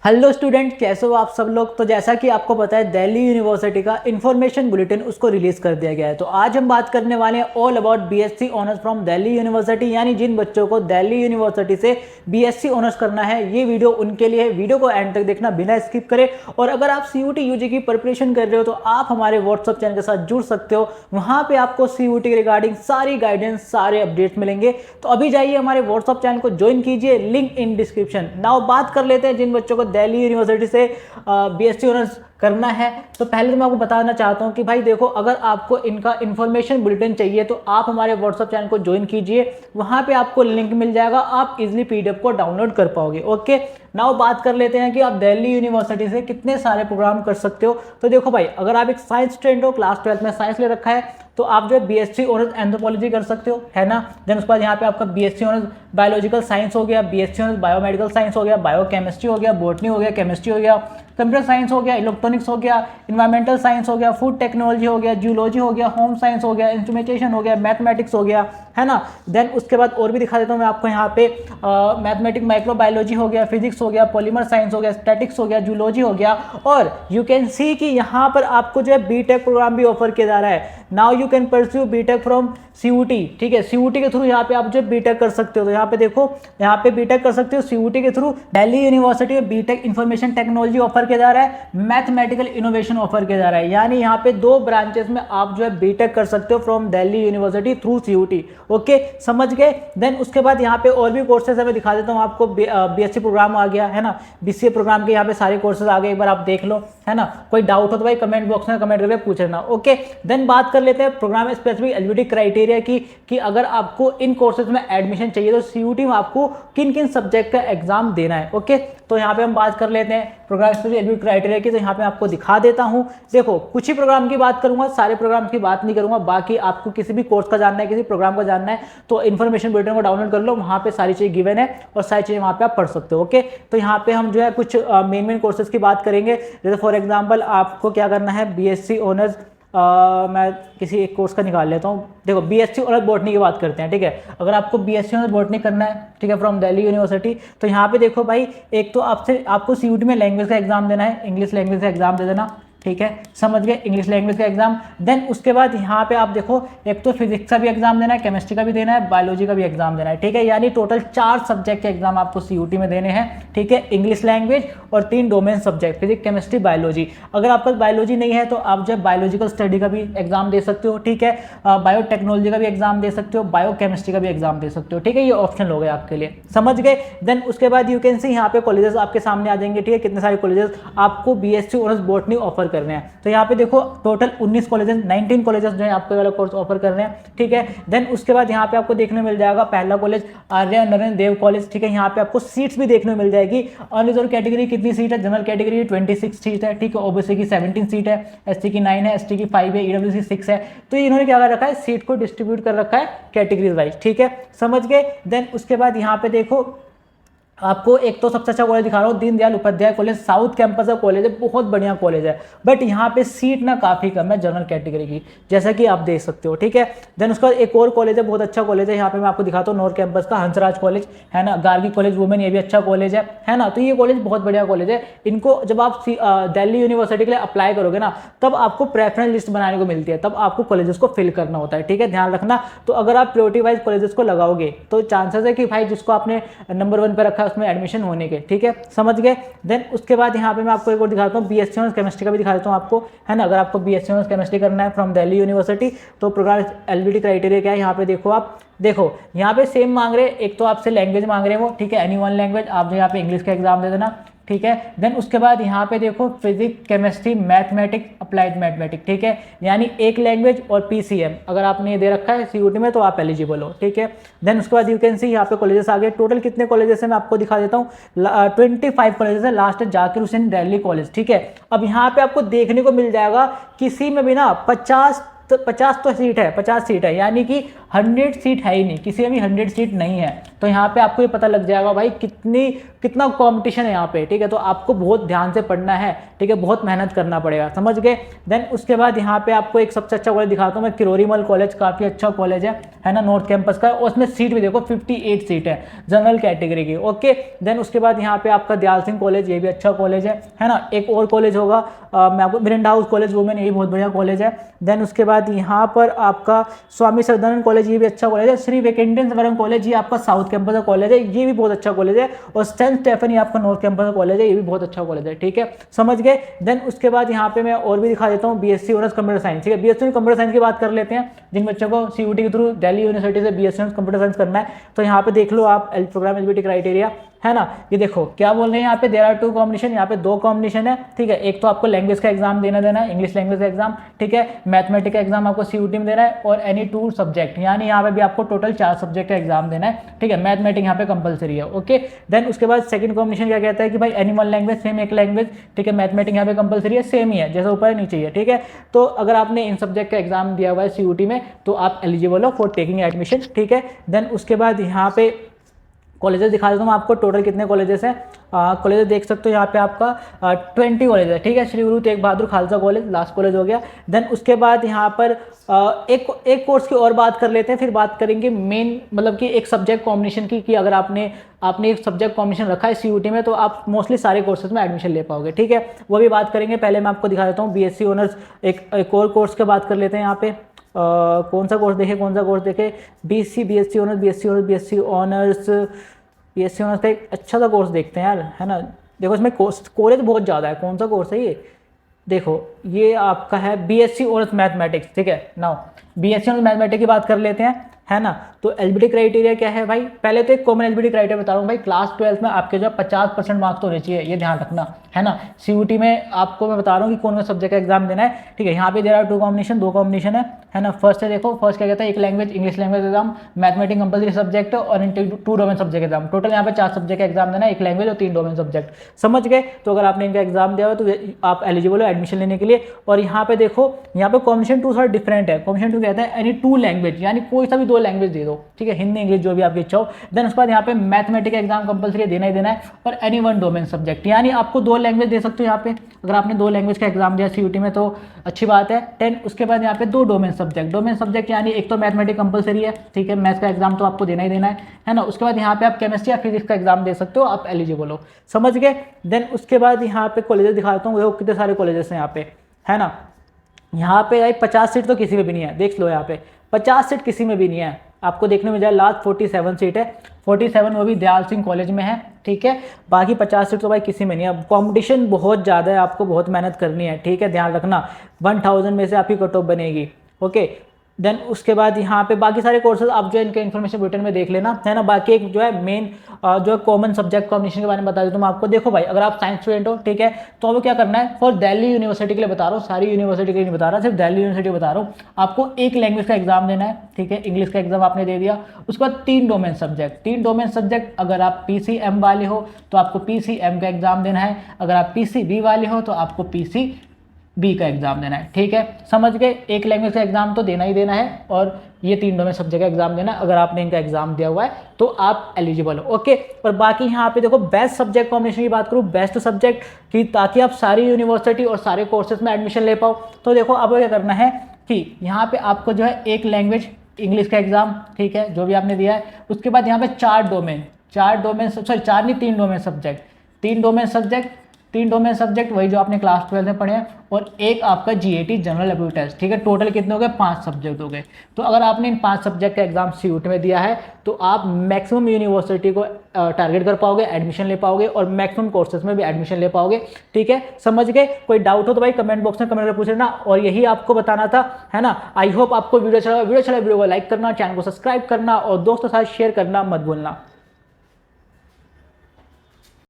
Hello student, कैसे हो आप सब लोग। तो जैसा कि आपको पता है दिल्ली यूनिवर्सिटी का इन्फॉर्मेशन बुलेटिन उसको रिलीज कर दिया गया है। तो आज हम बात करने वाले हैं all about BSc honours from Delhi university, यानी जिन बच्चों को दिल्ली यूनिवर्सिटी से बीएससी ऑनर्स करना है ये वीडियो उनके लिए है। वीडियो को एंड तक देखना बिना स्किप करे। और अगर आप CUT यूजी की प्रिपरेशन कर रहे हो तो आप हमारे व्हाट्सअप चैनल के साथ जुड़ सकते हो। वहाँ पे आपको CUT के रिगार्डिंग सारी गाइडेंस, सारे अपडेट्स मिलेंगे। तो अभी जाइए हमारे व्हाट्सअप चैनल को ज्वाइन कीजिए, लिंक इन डिस्क्रिप्शन। नाउ बात कर लेते हैं जिन बच्चों को दिल्ली यूनिवर्सिटी से बीएससी ऑनर्स करना है। तो पहले तो मैं आपको बताना चाहता हूं कि भाई देखो, अगर आपको इनका इन्फॉर्मेशन बुलेटिन चाहिए तो आप हमारे व्हाट्सएप चैनल को ज्वाइन कीजिए। वहां पे आपको लिंक मिल जाएगा, आप इजीली PDF को डाउनलोड कर पाओगे। ओके, नाउ बात कर लेते हैं कि आप दिल्ली यूनिवर्सिटी से कितने सारे प्रोग्राम कर सकते हो। तो देखो भाई, अगर आप एक साइंस स्टूडेंट हो, क्लास 12 में साइंस ले रखा है, तो आप जो है BSc ऑनर्स एंथ्रोपोलॉजी कर सकते हो, है ना। देन उसके बाद यहाँ पे आपका BSc ऑनर्स बायोलॉजिकल साइंस हो गया, BSc ऑनर्स बायोमेडिकल साइंस हो गया, बायोकेमिस्ट्री हो गया, बॉटनी हो गया, केमिस्ट्री हो गया, कंप्यूटर साइंस हो गया, इलेक्ट्रॉनिक्स हो गया, इन्वायरमेंटल साइंस हो गया, फूड टेक्नोलॉजी हो गया, जियोलॉजी हो गया, होम साइंस हो गया, इंस्ट्रूमेंटेशन हो गया, मैथमेटिक्स हो गया, है ना। देन उसके बाद और भी दिखा देता हूँ मैं आपको यहाँ पे, मैथमेटिक्स माइक्रोबायोलॉजी हो गया, फिजिक्स हो गया, पॉलीमर साइंस हो गया, स्टैटिक्स हो गया, जूलॉजी हो गया। और यू कैन सी कि यहाँ पर आपको जो है बीटेक प्रोग्राम भी ऑफर किया जा रहा है। Now you can pursue BTech from CUT, ठीक है। CUT के थ्रू यहाँ पे आप जो बीटेक कर सकते हो। तो यहाँ पे देखो, यहाँ पे बीटेक कर सकते हो CUT के थ्रू। दिल्ली यूनिवर्सिटी में बीटेक इंफॉर्मेशन टेक्नोलॉजी ऑफर किया जा रहा है, मैथमेटिकल इनोवेशन ऑफर किया जा रहा है। यानी यहाँ पे 2 ब्रांचेस में आप जो है बीटेक कर सकते हो from Delhi university through CUT। Okay, समझ गए। देन उसके बाद यहाँ पे और भी कोर्सेज है, मैं दिखा देता हूँ आपको। BSc प्रोग्राम आ गया, है ना। BCA प्रोग्राम के यहाँ पे सारे कोर्सेज आ गए, एक बार आप देख लो, है ना। कोई डाउट हो तो भाई कमेंट बॉक्स में कमेंट करके पूछ लेना। ओके, देन बात कर लेते हैं प्रोग्राम स्पेसिफिक एलिजिबिलिटी क्राइटेरिया की, कि अगर आपको इन कोर्सेज में एडमिशन चाहिए तो CUT में आपको किन किन सब्जेक्ट का एग्जाम देना है। ओके, तो यहाँ पे हम बात कर लेते हैं प्रोग्राम स्पेसिफिक एलिजिबिलिटी क्राइटेरिया की। तो यहाँ पे आपको दिखा देता हूँ। देखो, कुछ ही प्रोग्राम की बात करूंगा, सारे प्रोग्राम की बात नहीं करूंगा। बाकी आपको किसी भी कोर्स का जानना है, किसी प्रोग्राम का जानना है, तो इन्फॉर्मेशन बुलेटिन को डाउनलोड कर लो, वहाँ पे सारी चीज़ गिवन है और सारी चीज़ें वहाँ पे आप पढ़ सकते हो। ओके, तो यहाँ पे हम जो है कुछ मेन कोर्सेज की बात करेंगे। जैसे फॉर एग्जाम्पल आपको क्या करना है, BSc ऑनर्स, मैं किसी एक कोर्स का निकाल लेता हूँ। देखो, BSc ऑनर्स बॉटनी की बात करते हैं, ठीक है। अगर आपको BSc ऑनर्स बॉटनी करना है, ठीक है, फ्रॉम दिल्ली यूनिवर्सिटी, तो यहाँ पे देखो भाई, एक तो आपको CUT में लैंग्वेज का एग्जाम देना है, इंग्लिश लैंग्वेज का एग्जाम दे देना, ठीक है, समझ गए, इंग्लिश लैंग्वेज का एग्जाम। देन उसके बाद यहाँ पे आप देखो, एक तो फिजिक्स का भी एग्जाम देना है, केमिस्ट्री का भी देना है, बायोलॉजी का भी एग्जाम देना है, ठीक है। यानी टोटल 4 सब्जेक्ट के एग्जाम आपको CUT में देने हैं, ठीक है। इंग्लिश लैंग्वेज और 3 domain subject, physics, chemistry, biology. अगर आपके पास बायोलॉजी नहीं है तो आप जो बायोलॉजिकल स्टडी का भी एग्जाम दे सकते हो, ठीक है। बायोटेक्नोलॉजी का भी एग्जाम दे सकते हो, बायोकेमिस्ट्री का भी एग्जाम दे सकते हो, ठीक है। ये ऑप्शन हो गए आपके लिए, समझ गए। देन उसके बाद यू कैन सी यहाँ पे कॉलेजेस आपके सामने आ जाएंगे, ठीक है। कितने सारे कॉलेजेस आपको BSc ऑनर्स बॉटनी ऑफर करने हैं। तो यहाँ पे देखो, टोटल 19 कॉलेजेस, 19 कॉलेजेस जो है आपको वाला कोर्स ऑफर कर रहे हैं, ठीक है। देन उसके बाद यहाँ पे आपको देखने मिल जाएगा पहला कॉलेज आर्य नरेंद्र देव कॉलेज, ठीक है। यहाँ पे आपको सीट्स भी देखने मिल जाएगी। अनरिजर्व कैटेगरी कितनी सीट है, जनरल कैटेगरी 26 सीट है, ठीक है। OBC की 17 सीट है, ST की 9 है, ST की 5 है, EWC 6 है। तो इन्होंने क्या कर रखा है, सीट को डिस्ट्रीब्यूट कर रखा है कैटेगरीज वाइज, ठीक है, समझ गए। देन उसके बाद यहाँ पे देखो, आपको एक तो सबसे अच्छा कॉलेज दिखा रहा हूँ, Deendayal Upadhyaya college, south campus का कॉलेज है, बहुत बढ़िया कॉलेज है। बट यहाँ पे सीट ना काफ़ी कम है जनरल कैटेगरी की, जैसा कि आप देख सकते हो, ठीक है। देन उसका एक और कॉलेज है, बहुत अच्छा कॉलेज है, यहाँ पे मैं आपको दिखाता हूँ, नॉर्थ कैंपस का हंसराज कॉलेज, है ना। गार्गी कॉलेज वुमेन, ये भी अच्छा कॉलेज है ना। तो ये कॉलेज बहुत बढ़िया कॉलेज है। इनको जब आप दिल्ली यूनिवर्सिटी के लिए अप्लाई करोगे ना, तब आपको प्रेफरेंस लिस्ट बनाने को मिलती है, तब आपको कॉलेजेस को फिल करना होता है, ठीक है, ध्यान रखना। तो अगर आप प्रायोरिटी वाइज कॉलेजेस को लगाओगे तो चांसेस है कि भाई जिसको आपने नंबर 1 पे रखा है उसमें एडमिशन होने के, ठीक है, समझ गए। देन उसके बाद यहाँ पे मैं आपको एक और दिखाता हूँ, BSc ऑनर्स केमिस्ट्री का भी दिखा देता हूँ आपको, है ना। अगर आपको BSc ऑनर्स केमिस्ट्री करना है फ्रॉम दिल्ली यूनिवर्सिटी, तो प्रोग्राम एलिजिबिलिटी क्राइटेरिया क्या है, यहाँ पे देखो आप, देखो यहाँ पे सेम मांग रहे हैं। एक तो आपसे लैंग्वेज मांग रहे हैं वो, ठीक है, एनी 1 लैंग्वेज, आप जो यहाँ पे इंग्लिश का एग्जाम दे देना, ठीक है। देन उसके बाद यहाँ पे देखो physics, chemistry, mathematics, applied mathematics, ठीक है। यानी एक लैंग्वेज और PCM अगर आपने ये दे रखा है CUT में तो आप एलिजिबल हो, ठीक है। देन उसके बाद यू कैन सी यहाँ पे कॉलेजेस आ गए। टोटल कितने कॉलेजेस हैं मैं आपको दिखा देता हूँ, 25 कॉलेजेस है। लास्ट है जाकिर हुसैन दिल्ली कॉलेज, ठीक है। अब यहाँ पे आपको देखने को मिल जाएगा किसी में भी ना 50 तो सीट है, 50 सीट है, यानी कि 100 सीट है ही नहीं, किसी में भी 100 सीट नहीं है। तो यहाँ पे आपको ये पता लग जाएगा भाई कितना कंपटीशन है यहाँ पे, ठीक है। तो आपको बहुत ध्यान से पढ़ना है, ठीक है, बहुत मेहनत करना पड़ेगा, समझ गए। देन उसके बाद यहाँ पे आपको एक सबसे अच्छा कॉलेज दिखाता हूँ मैं, किरोरीमल कॉलेज, काफ़ी अच्छा कॉलेज है ना, नॉर्थ कैंपस का, और उसमें सीट भी देखो 58 सीट है जनरल कैटेगरी की, ओके। देन उसके बाद यहाँ पे आपका दयाल सिंह कॉलेज, ये भी अच्छा कॉलेज है ना। एक और कॉलेज होगा मैं आपको, मिरांडा हाउस कॉलेज वुमेन, ये भी बहुत बढ़िया कॉलेज है। देन उसके बाद यहाँ पर आपका स्वामी सदानंद कॉलेज, ये भी अच्छा कॉलेज है। श्री वेंकटेश्वरम कॉलेज, ये आपका साउथ कैंपस का कॉलेज है, ये भी बहुत अच्छा कॉलेज है। और सेंट स्टेफनी आपका नॉर्थ कैंपस का कॉलेज है, ये भी बहुत अच्छा कॉलेज है, ठीक है, समझ गए। देन उसके बाद यहाँ पे मैं और भी दिखा देता हूँ, बीएससी ऑनर्स कंप्यूटर साइंस, ठीक है। बीएससी कंप्यूटर साइंस की बात कर लेते हैं, जिन बच्चों को सीयूटी के थ्रू दिल्ली यूनिवर्सिटी से बीएससी ऑनर्स कंप्यूटर साइंस करना है, तो यहाँ पे देख लो आप प्रोग्राम एलिजिबिलिटी क्राइटेरिया, है ना। ये देखो क्या बोल रहे हैं यहाँ पे, देयर आर 2 कॉम्बिनेशन, यहाँ पे 2 कॉम्बिनेशन है, ठीक है। एक तो आपको लैंग्वेज का एग्जाम देना है, इंग्लिश लैंग्वेज का एग्जाम, ठीक है। मैथमेटिक्स का एग्जाम आपको सीयूटी में देना है, और एनी 2 सब्जेक्ट, यानी यहाँ पे भी आपको टोटल 4 सब्जेक्ट का एग्जाम देना है, ठीक है। मैथमेटिक्स यहाँ पे कंपलसरी है, ओके। देन उसके बाद सेकंड कॉम्बिनेशन क्या कहता है कि भाई एनिमल लैंग्वेज, सेम एक लैंग्वेज, ठीक है। मैथमेटिक्स यहाँ पे कंपलसरी है, सेम ही है जैसे ऊपर नीचे ही है, ठीक है। तो अगर आपने इन सब्जेक्ट का एग्जाम दिया हुआ है सीयूटी में, तो आप एलिजिबल हो फॉर टेकिंग एडमिशन, ठीक है। देन उसके बाद यहाँ पे कॉलेजेस दिखा देता हूँ आपको, टोटल कितने कॉलेजेस हैं। कॉलेजेस देख सकते हो यहाँ पे आपका 20 कॉलेज है, ठीक है। Shri Guru Tegh Bahadur Khalsa college last college हो गया। देन उसके बाद यहाँ पर एक कोर्स की और बात कर लेते हैं, फिर बात करेंगे मेन, मतलब कि एक सब्जेक्ट कॉम्बिनेशन की, कि अगर आपने एक सब्जेक्ट कॉम्बिनेशन रखा है सीयूटी में, तो आप मोस्टली सारे कोर्सेज में एडमिशन ले पाओगे, ठीक है। वो भी बात करेंगे। पहले मैं आपको दिखा देता हूँ बीएससी ऑनर्स, एक और कोर्स की बात कर लेते हैं यहाँ पे। कौन सा कोर्स देखे, बीएससी ऑनर्स का एक अच्छा सा कोर्स देखते हैं यार, है ना। देखो इसमें कॉलेज बहुत ज़्यादा है, कौन सा कोर्स है ये, देखो ये आपका है बीएससी ऑनर्स मैथमेटिक्स, ठीक है। नाउ बीएससी ऑनर्स मैथमेटिक्स की बात कर लेते हैं, है ना। तो एलिजिबिलिटी क्राइटेरिया क्या है भाई, पहले तो एक कॉमन एलिजिबिलिटी क्राइटेरिया बता रहा हूँ भाई, क्लास 12 में आपके जो 50% मार्क्स तो होने चाहिए, ये ध्यान रखना, है ना। सीयूटी में आपको मैं बता रहा हूँ कि कौन सा सब्जेक्ट का एग्जाम देना है, ठीक है। यहाँ पे देयर आर 2 कॉम्बिनेशन, 2 कॉम्बिनेशन है ना। फर्स्ट है, देखो फर्स्ट क्या कहता है, एक language, English language exam, mathematics compulsory subject, और 2 डोमेन सब्जेक्ट एग्जाम। टोटल यहाँ पे 4 सब्जेक्ट का एग्जाम देना है, एक लैंग्वेज और 3 डोमेन सब्जेक्ट, समझ गए। तो अगर आपने इनका एग्जाम दिया हो तो आप एलिजिबल हो एडमिशन लेने के लिए। और यहाँ पे देखो, यहाँ पे कॉम्बिनेशन 2 थोड़ा डिफरेंट है। कॉम्बिनेशन 2 कहता है एनी 2 लैंग्वेज, यानी कोई सा भी 2 लैंग्वेज दे दो, ठीक है, हिंदी इंग्लिश जो भी आपकी इच्छा हो। देन उसके बाद यहाँ पे मैथमेटिक्स एग्जाम कंपलसरी देना ही देना है, और एनी 1 डोमेन सब्जेक्ट, यानी आपको 2 लैंग्वेज दे सकते हो यहाँ पे। अगर आपने 2 लैंग्वेज का एग्जाम दिया सीयूटी में तो अच्छी बात है। 10 उसके बाद यहाँ पे 2 डोमेन सब्जेक्ट, यानी एक तो मैथमेटिक्स कंपलसरी है, ठीक है, मैथ्स का एग्जाम तो आपको देना ही देना है ना। उसके बाद यहाँ पे आप केमिस्ट्री या फिजिक्स का एग्जाम दे सकते हो, आप एलिजिबल हो, समझ गए। देन उसके बाद यहाँ पे कॉलेजेस दिखाता हूँ, देखो कितने सारे कॉलेजेस हैं यहाँ पे, है ना। यहाँ पे भाई 50 सीट तो किसी में भी नहीं है, देख लो यहाँ पे 50 सीट किसी में भी नहीं है, आपको देखने में जाए लास्ट 47 सीट है, 47 वो भी दयाल सिंह कॉलेज में है, ठीक है। बाकी 50 सीट तो भाई किसी में नहीं है। कंपटीशन बहुत ज़्यादा है, आपको बहुत मेहनत करनी है, ठीक है, ध्यान रखना। 1000 में से आपकी कट ऑफ बनेगी, ओके। देन उसके बाद यहाँ पे बाकी सारे कोर्सेज आप जो है इनके इन्फॉर्मेशन बुलेटिन में देख लेना, है ना। बाकी एक जो है मेन जो है कॉमन सब्जेक्ट कॉम्बिनेशन के बारे में बता देता हूँ मैं आपको। देखो भाई अगर आप साइंस स्टूडेंट हो, ठीक है, तो आपको क्या करना है, फॉर दिल्ली यूनिवर्सिटी के लिए बता रहा हूँ, सारी यूनिवर्सिटी के लिए नहीं बता रहा, सिर्फ दिल्ली यूनिवर्सिटी बता रहा हूँ। आपको एक लैंग्वेज का एग्जाम देना है, ठीक है, इंग्लिश का एग्जाम आपने दे दिया। उसके बाद 3 डोमेन सब्जेक्ट, अगर आप PCM वाले हो तो आपको PCM का एग्जाम देना है, अगर आप PCB वाले हो तो आपको PCB का एग्जाम देना है, ठीक है, समझ गए। एक लैंग्वेज का एग्जाम तो देना ही देना है, और ये 3 डोमेन सब्जेक्ट का एग्जाम देना है। अगर आपने इनका एग्जाम दिया हुआ है तो आप एलिजिबल हो, ओके। और बाकी यहाँ पे देखो बेस्ट सब्जेक्ट कॉम्बिनेशन की बात करूँ, बेस्ट सब्जेक्ट की, ताकि आप सारी यूनिवर्सिटी और सारे कोर्सेज में एडमिशन ले पाओ। तो देखो अब क्या करना है कि यहाँ पे आपको जो है एक लैंग्वेज इंग्लिश का एग्जाम, ठीक है, जो भी आपने दिया है। उसके बाद यहाँ पे 3 डोमेन सब्जेक्ट वही जो आपने क्लास 12 में पढ़े हैं, और एक आपका GAT जनरल एप्टीट्यूड टेस्ट, ठीक है। टोटल कितने हो गए, 5 सब्जेक्ट हो गए। तो अगर आपने इन 5 सब्जेक्ट का एग्जाम सीयूटी में दिया है तो आप मैक्सिमम यूनिवर्सिटी को टारगेट कर पाओगे, एडमिशन ले पाओगे, और मैक्सिमम कोर्सेज में भी एडमिशन ले पाओगे, ठीक है, समझ गए। कोई डाउट हो तो भाई कमेंट बॉक्स में कमेंट कर पूछ लेना, और यही आपको बताना था, है ना। आई होप आपको वीडियो को लाइक करना, चैनल को सब्सक्राइब करना और दोस्तों के साथ शेयर करना मत भूलना।